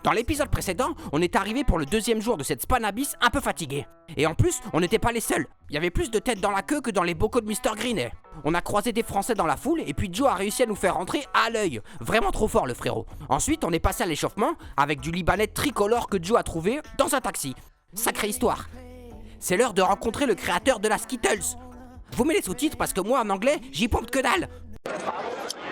Dans l'épisode précédent, on est arrivé pour le deuxième jour de cette Span Abyss un peu fatigué. Et en plus, on n'était pas les seuls. Il y avait plus de têtes dans la queue que dans les bocaux de Mr. Greeney. On a croisé des Français dans la foule et puis Joe a réussi à nous faire rentrer à l'œil. Vraiment trop fort le frérot. Ensuite, on est passé à l'échauffement avec du Libanais tricolore que Joe a trouvé dans un taxi. Sacrée histoire. C'est l'heure de rencontrer le créateur de la Skittles. Vous mettez les sous-titres parce que moi en anglais, j'y pompe que dalle.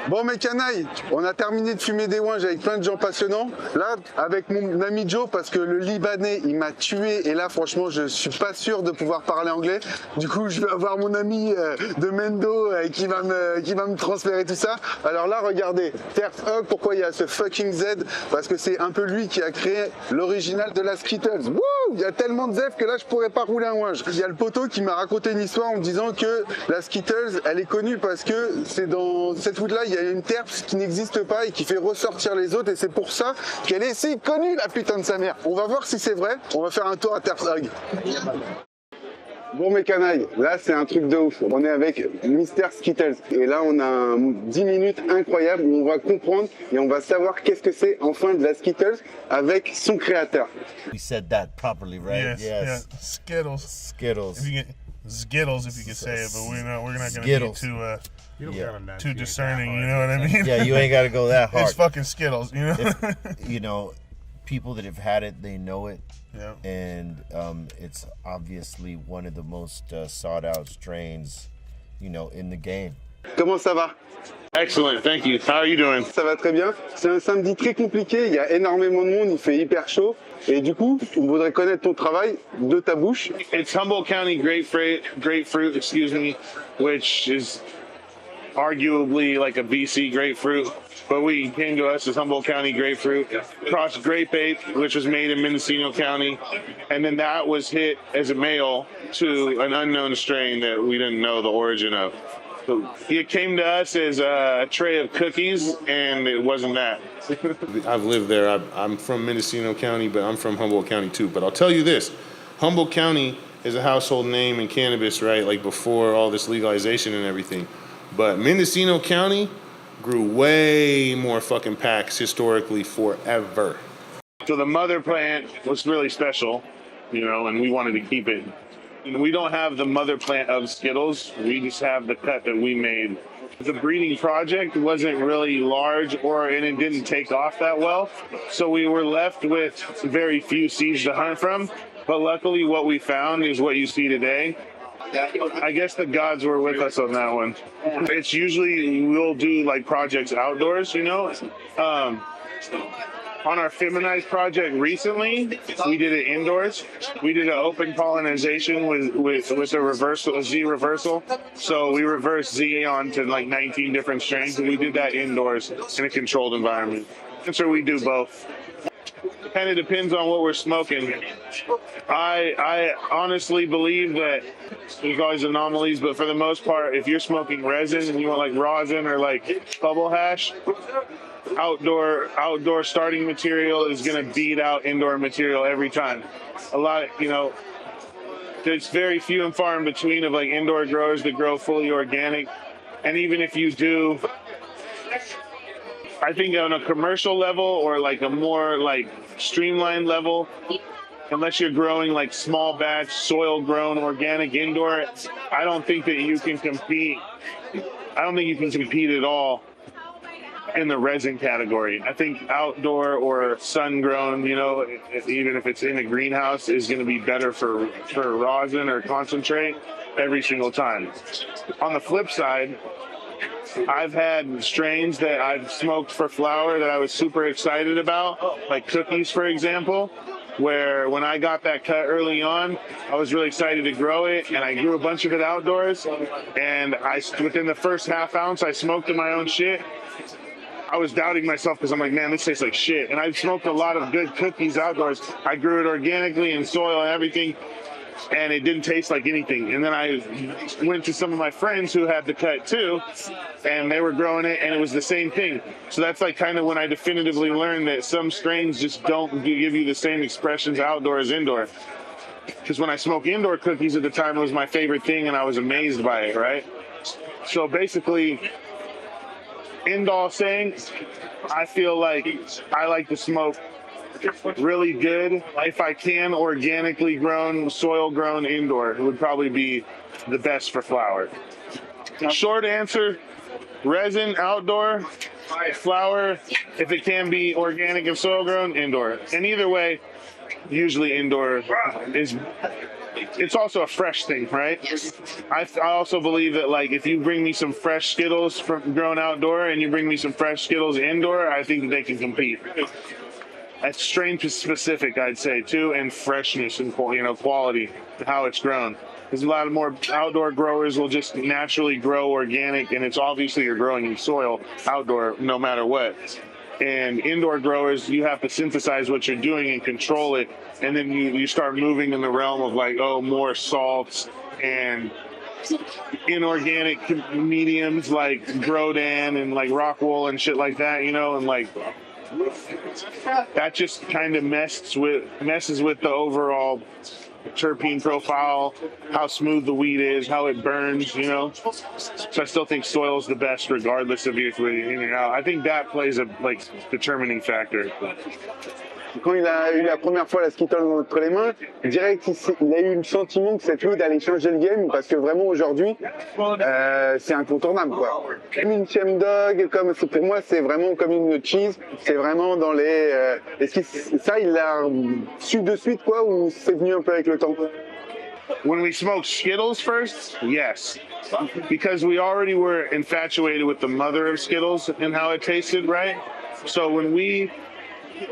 Bon mes canailles, on a terminé de fumer des ouinges avec plein de gens passionnants. Là, avec mon ami Joe, parce que le Libanais, il m'a tué. Et là, franchement, je suis pas sûr de pouvoir parler anglais. Du coup, je vais avoir mon ami de Mendo qui va me transférer tout ça. Alors là, regardez, Terf Hug, pourquoi il y a ce fucking Z? Parce que c'est un peu lui qui a créé l'original de la Skittles. Wouh! Il y a tellement de Z que là, je pourrais pas rouler un ouinge. Il y a le poteau qui m'a raconté une histoire en me disant que la Skittles, elle est connue parce que c'est dans cette route-là, il y a une terpe qui n'existe pas et qui fait ressortir les autres et c'est pour ça qu'elle est si connue, la putain de sa mère. On va voir si c'est vrai, on va faire un tour à Terpsag. Bon mes canailles, là c'est un truc de ouf. On est avec Mr. Skittles et là on a 10 minutes incroyables où on va comprendre et on va savoir qu'est-ce que c'est enfin de la Skittles avec son créateur. We said that properly, right? Yes. Yeah. Skittles. Skittles. Skittles, if you could say it, but we're not going to be too discerning. You know what I mean? Yeah, you ain't got to go that hard. It's fucking Skittles, you know. You know, people that have had it, they know it. Yeah. And it's obviously one of the most sought out strains, you know, in the game. Comment ça va? Excellent, thank you. How are you doing? Ça va très bien. C'est un samedi très compliqué, il y a énormément de monde, il fait hyper chaud. Et du coup, on voudrait connaître ton travail de ta bouche. It's Humboldt County grapefruit, which is arguably like a BC grapefruit. But we came to us as Humboldt County grapefruit, crossed Grape Ape, which was made in Mendocino County, and then that was hit as a male to an unknown strain that we didn't know the origin of. So it came to us as a tray of cookies, and it wasn't that. I've lived there. I'm from Mendocino County, but I'm from Humboldt County too. But I'll tell you this, Humboldt County is a household name in cannabis, right? Like before all this legalization and everything. But Mendocino County grew way more fucking packs historically forever. So the mother plant was really special, you know, and we wanted to keep it. We don't have the mother plant of Skittles. We just have the cut that we made. The breeding project wasn't really large and it didn't take off that well. So we were left with very few seeds to hunt from. But luckily what we found is what you see today. I guess the gods were with us on that one. It's usually we'll do like projects outdoors, you know. On our feminized project recently, we did it indoors. We did an open pollination with a Z reversal. So we reversed Z onto like 19 different strains, and we did that indoors in a controlled environment. And so we do both. Kind of depends on what we're smoking. I honestly believe that there's always anomalies, but for the most part, if you're smoking resin and you want like rosin or like bubble hash, outdoor starting material is going to beat out indoor material every time. A lot, you know, there's very few and far in between of like indoor growers that grow fully organic. And even if you do, I think on a commercial level or like a more like streamlined level, unless you're growing like small batch, soil grown, organic indoor, I don't think that you can compete. I don't think you can compete at all in the resin category. I think outdoor or sun grown, you know, even if it's in a greenhouse, is going to be better for rosin or concentrate every single time. On the flip side, I've had strains that I've smoked for flower that I was super excited about, like cookies, for example, where when I got that cut early on, I was really excited to grow it, and I grew a bunch of it outdoors, and within the first half ounce, I smoked in my own shit. I was doubting myself because I'm like, man, this tastes like shit. And I've smoked a lot of good cookies outdoors. I grew it organically in soil and everything, and it didn't taste like anything. And then I went to some of my friends who had the cut too, and they were growing it, and it was the same thing. So that's like kind of when I definitively learned that some strains just don't give you the same expressions outdoor as indoor. Because when I smoked indoor cookies at the time, it was my favorite thing, and I was amazed by it, right? So basically, end all saying, I feel like I like to smoke really good. If I can, organically grown, soil grown indoor, it would probably be the best for flower. Short answer, resin outdoor, flower, if it can be organic and soil grown, indoor. And either way, usually indoor is, it's also a fresh thing, right? I also believe that, like, if you bring me some fresh Skittles from grown outdoor and you bring me some fresh Skittles indoor, I think they can compete. That's strain specific, I'd say, too, and freshness and quality, how it's grown. Because a lot of more outdoor growers will just naturally grow organic, and it's obviously you're growing in soil outdoor no matter what. And indoor growers, you have to synthesize what you're doing and control it, and then you start moving in the realm of like, oh, more salts and inorganic mediums like Grodan and like rock wool and shit like that, you know, and like that just kind of messes with the overall terpene profile, how smooth the weed is, how it burns, you know. So I still think soil is the best regardless of if we're in or out. I think that plays a determining factor. Quand il a eu la première fois la Skittle entre les mains, direct il a eu le sentiment que cette weed allait changer le game, parce que vraiment aujourd'hui c'est incontournable quoi. Comme une Chemdog, comme pour moi c'est vraiment comme une cheese, c'est vraiment dans les. Est-ce que ça il l'a su de suite quoi, ou c'est venu un peu avec le temps? When we smoked Skittles first, yes. Because we already were infatuated with the mother of Skittles and how it tasted, right? So when we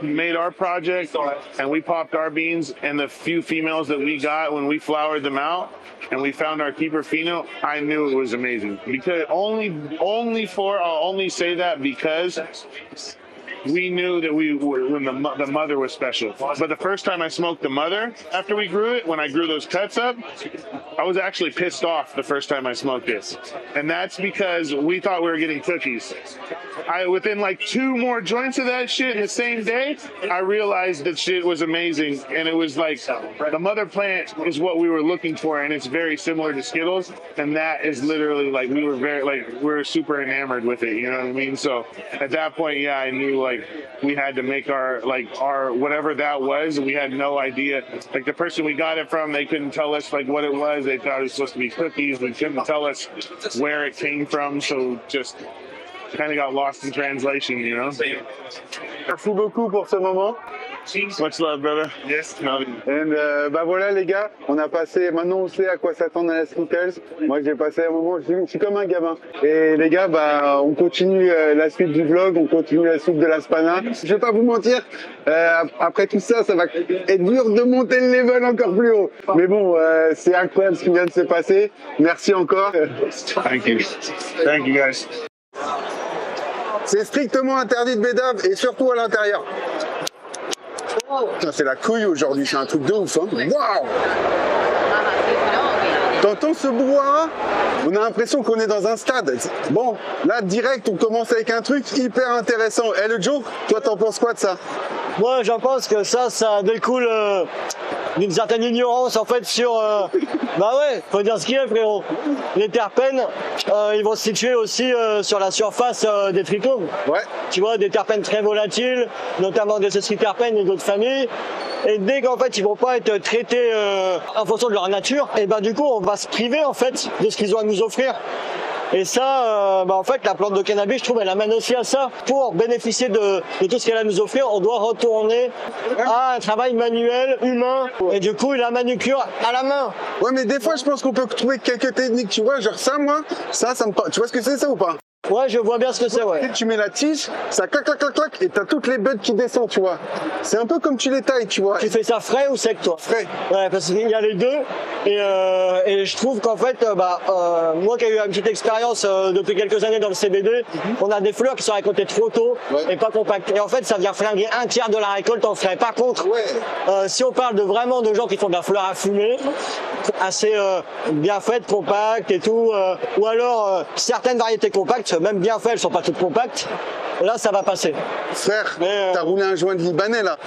made our project and we popped our beans, and the few females that we got when we flowered them out and we found our keeper pheno, I knew it was amazing. Because I'll only say that because we knew that when the mother was special. But the first time I smoked the mother after we grew it, when I grew those cuts up, I was actually pissed off the first time I smoked it. And that's because we thought we were getting cookies. Within like 2 more joints of that shit in the same day, I realized that shit was amazing. And it was like, the mother plant is what we were looking for, and it's very similar to Skittles. And that is literally like, we were super enamored with it, you know what I mean? So at that point, yeah, I knew like we had to make our whatever that was. We had no idea. Like the person we got it from, they couldn't tell us like what it was. They thought it was supposed to be cookies. They couldn't tell us where it came from. So just kind of got lost in translation, you know. Merci beaucoup pour ce moment. Much love, brother. Yes. And bah voilà les gars, on a passé, maintenant on sait à quoi s'attendre à la Skittles. Moi j'ai passé un moment, je suis comme un gamin. Et les gars, bah on continue la suite du vlog, on continue la suite de la Spana. Je vais pas vous mentir, après tout ça, ça va être dur de monter le level encore plus haut. Mais bon, c'est incroyable ce qui vient de se passer. Merci encore. Thank you. Thank you guys. C'est strictement interdit de bédave, et surtout à l'intérieur. Putain, c'est la couille aujourd'hui, c'est un truc de ouf, hein. Waouh! T'entends ce brouhaha? On a l'impression qu'on est dans un stade. Bon, là, direct, on commence avec un truc hyper intéressant. Eh, le Joe, toi, t'en penses quoi de ça? Moi, j'en pense que ça découle d'une certaine ignorance, en fait, sur... bah ouais, faut dire ce qu'il y a, frérot. Les terpènes, ils vont se situer aussi sur la surface des trichomes. Ouais. Tu vois, des terpènes très volatiles, notamment des terpènes et d'autres familles. Et dès qu'en fait ils vont pas être traités en fonction de leur nature, et ben du coup on va se priver en fait de ce qu'ils ont à nous offrir. Et ça, en fait, la plante de cannabis, je trouve, elle amène aussi à ça. Pour bénéficier de tout ce qu'elle a à nous offrir, on doit retourner à un travail manuel, humain, et du coup, la manucure à la main. Ouais, mais des fois, je pense qu'on peut trouver quelques techniques, tu vois, genre ça, moi, ça me parle. Tu vois ce que c'est, ça, ou pas? Ouais, je vois bien ce que c'est, ouais. Tu mets la tige, ça clac, clac, clac, clac, et t'as toutes les buds qui descendent, tu vois. C'est un peu comme tu les tailles, tu vois. Tu fais ça frais ou sec, toi? Frais. Ouais, parce qu'il y a les deux. Et je trouve qu'en fait, moi qui ai eu une petite expérience depuis quelques années dans le CBD, on a des fleurs qui sont récoltées trop tôt et pas compactes. Et en fait, ça vient flinguer un tiers de la récolte en frais. Par contre, si on parle vraiment de gens qui font de la fleur à fumer, assez bien faite, compacte et tout, ou alors certaines variétés compactes, même bien faites, elles sont pas toutes compactes, là ça va passer. Frère, t'as roulé un joint de Libanais là.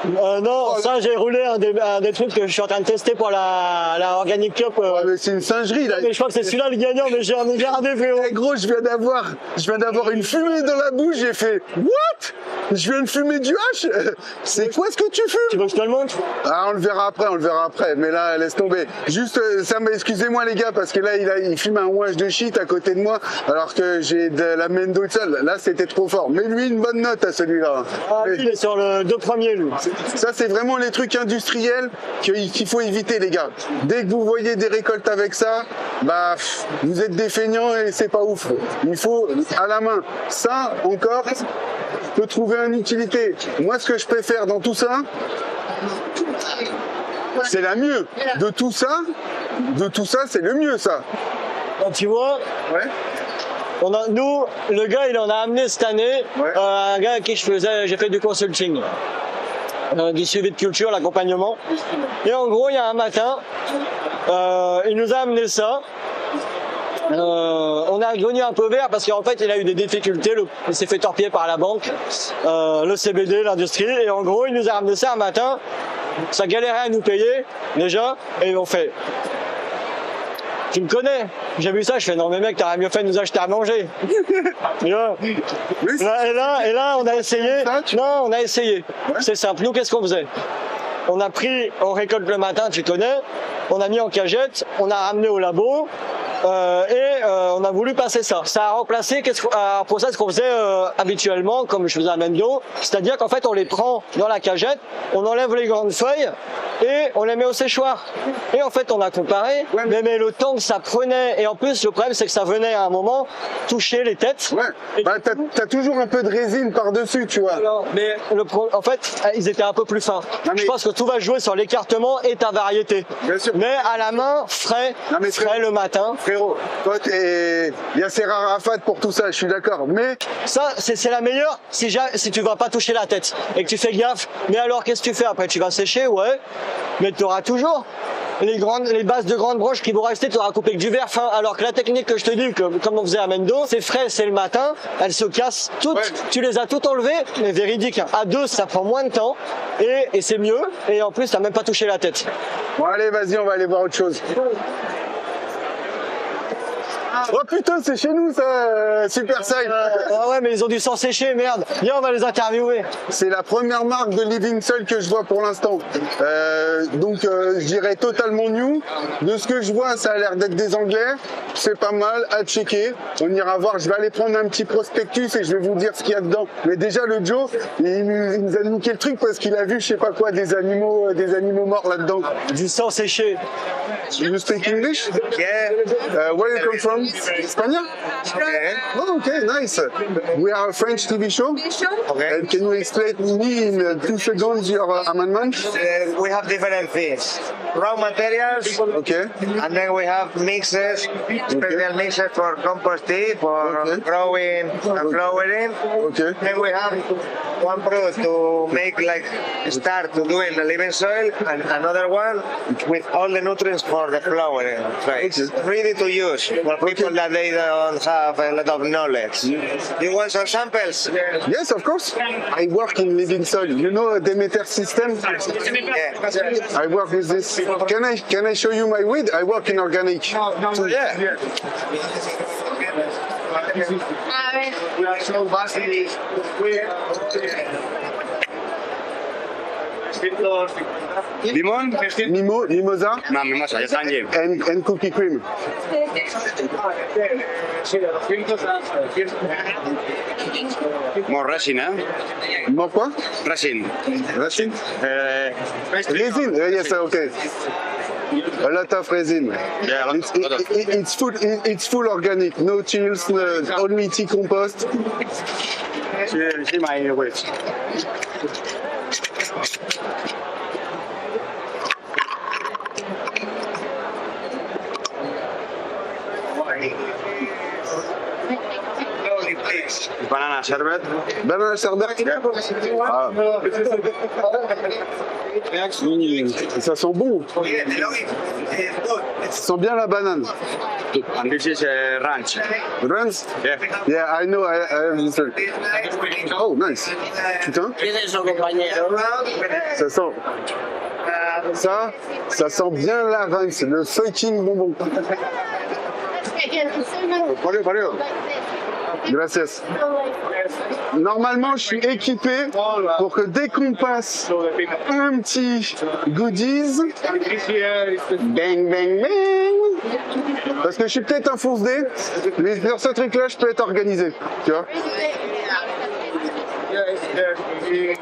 Non, ça j'ai roulé un des trucs que je suis en train de tester pour la Organic Cup. Ouais, mais c'est une singerie là. Mais je crois que c'est celui-là le gagnant, mais j'ai regardé frérot. Eh, gros, je viens d'avoir une fumée dans la bouche, j'ai fait what? Je viens de fumer du hache. C'est quoi ce que tu fumes? Tu veux que je te le montre? Ah, on le verra après. Mais là, laisse tomber. Juste, ça excusez-moi les gars, parce que là, il fume un ouage de shit à côté de moi, alors que j'ai de la Mendoza. Là, c'était trop fort. Mais lui, une bonne note à celui-là. Ah, lui, il est sur le 2 premiers, lui. Ça, c'est vraiment les trucs industriels qu'il faut éviter, les gars. Dès que vous voyez des récoltes avec ça, bah, vous êtes des feignants et c'est pas ouf. Il faut à la main. Ça, encore, peut trouver une utilité. Moi, ce que je préfère dans tout ça, c'est la mieux. De tout ça, c'est le mieux, ça. Donc, tu vois, Ouais. nous, le gars, il en a amené cette année, Ouais. un gars à qui j'ai fait du consulting, du suivi de culture, l'accompagnement. Et en gros, il y a un matin, il nous a amené ça. On a devenu un peu vert parce qu'en fait il a eu des difficultés, il s'est fait torpiller par la banque, le CBD, l'industrie, et en gros il nous a ramené ça un matin, ça galérait à nous payer déjà, et on fait, tu me connais, j'ai vu ça, je fais non mais mec t'aurais mieux fait de nous acheter à manger. Et là, on a essayé, on a essayé, c'est simple, nous qu'est-ce qu'on faisait? On récolte le matin, tu connais, on a mis en cagette, on a ramené au labo, on a voulu passer ça. Ça a remplacé un process qu'on faisait habituellement, comme je faisais à Mendo, c'est-à-dire qu'en fait on les prend dans la cagette, on enlève les grandes feuilles et on les met au séchoir. Et en fait on a comparé, mais le temps que ça prenait, et en plus le problème c'est que ça venait à un moment toucher les têtes. Ouais, bah, t'as toujours un peu de résine par-dessus, tu vois. Non, mais en fait ils étaient un peu plus fins. Je pense que tout va jouer sur l'écartement et ta variété. Bien sûr. Mais à la main, frais le matin. Frérot, toi, c'est Arafat pour tout ça, je suis d'accord. Mais ça, c'est la meilleure si tu vas pas toucher la tête et que tu fais gaffe. Mais alors, qu'est-ce que tu fais après? Tu vas sécher, ouais. Mais tu auras toujours les bases de grandes broches qui vont rester, tu auras coupé avec du verre fin. Alors que la technique que je te dis, comme on faisait à Mendo, c'est frais, c'est le matin, elles se cassent toutes. Ouais. Tu les as toutes enlevées, mais véridique. À deux, ça prend moins de temps et c'est mieux. Et en plus, t'as même pas touché la tête. Bon, allez, vas-y, on va aller voir autre chose. Oh putain, c'est chez nous ça, Super Side. Ah ouais, mais ils ont dû s'en sécher, merde. Viens, on va les interviewer. C'est la première marque de Living Soil que je vois pour l'instant. Donc je dirais totalement new. De ce que je vois, ça a l'air d'être des Anglais. C'est pas mal à checker. On ira voir. Je vais aller prendre un petit prospectus et je vais vous dire ce qu'il y a dedans. Mais déjà le Joe, il nous a niqué le truc parce qu'il a vu je sais pas quoi des animaux morts là-dedans. Du sang séché. You speak English? Yeah. Where you come from? España? Okay. Oh, okay, nice. We are a French TV show. Okay. And can you explain to me in 2 seconds your amendment? We have different things. Raw materials. Okay. And then we have mixes, special mixes for compost tea, for growing and flowering. Okay. Then we have one product to make start to doing the living soil, and another one with all the nutrients for the flowering. So it's ready to use for people that they don't have a lot of knowledge. You want some samples? Yes, of course. I work in Living Soil. You know Demeter system? Yeah. I work with this. Can I show you my weed? I work in organic. So yeah. Limon? Mimosa? No, mimosa, ya están llenos. And cookie cream. More resin, eh? More quoi? Resin. Resin? Resin? Yes, okay. A lot of resin. Yeah, It's full organic, no chills, only tea compost. See my weight. Bananas. sherbet. Banana sherbet. Ah. Ça sent bon. Ça sent bien la banane. And this is ranch. Ranch? Yeah. Yeah, I know. I have this one. Oh, nice. Putain. Ça sent. Ça sent bien la ranch, le fucking bonbon. Gracias. Normalement, je suis équipé pour que dès qu'on passe un petit goodies, bang, bang, bang. Parce que je suis peut-être un fonce-dé, mais sur ce truc-là, je peux être organisé. Tu vois? Et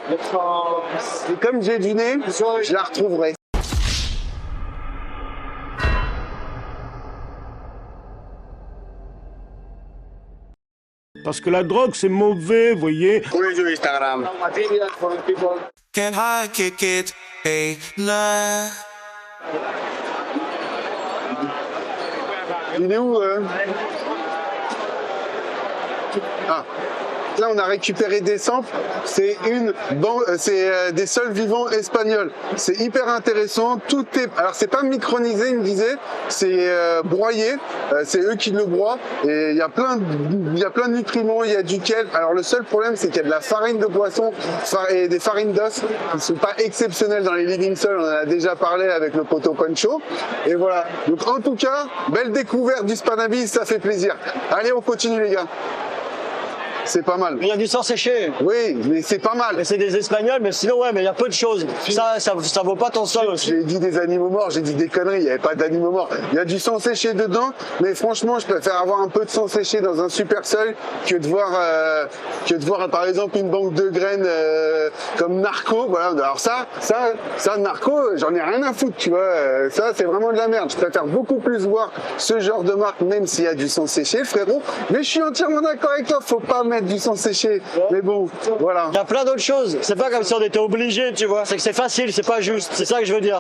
comme j'ai du nez, je la retrouverai. Parce que la drogue, c'est mauvais, vous voyez. Who is your Instagram? Can I kick it? Hey, nah. Il est où Ah. Là, on a récupéré des samples. C'est des sols vivants espagnols. C'est hyper intéressant. Tout est. Alors, c'est pas micronisé, il me disait. C'est broyé. C'est eux qui le broient. Et il y a plein de nutriments. Il y a du kelp. Alors, le seul problème, c'est qu'il y a de la farine de poisson et des farines d'os qui sont pas exceptionnelles dans les living sols. On en a déjà parlé avec le poteau Poncho. Et voilà. Donc, en tout cas, belle découverte du Spannabis. Ça fait plaisir. Allez, on continue, les gars. C'est pas mal. Il y a du sang séché. Oui, mais c'est pas mal. Mais c'est des Espagnols, mais sinon, ouais, mais il y a peu de choses. Ça vaut pas ton sol aussi. J'ai dit des animaux morts, j'ai dit des conneries, il n'y avait pas d'animaux morts. Il y a du sang séché dedans, mais franchement, je préfère avoir un peu de sang séché dans un super seuil que de voir par exemple une banque de graines comme Narco. Voilà. Alors ça, Narco, j'en ai rien à foutre, tu vois. Ça, c'est vraiment de la merde. Je préfère beaucoup plus voir ce genre de marque, même s'il y a du sang séché, frérot. Mais je suis entièrement d'accord avec toi, faut pas mettre du sang séché, mais bon, voilà. Il y a plein d'autres choses. C'est pas comme si on était obligé, tu vois. C'est que c'est facile, c'est pas juste. C'est ça que je veux dire.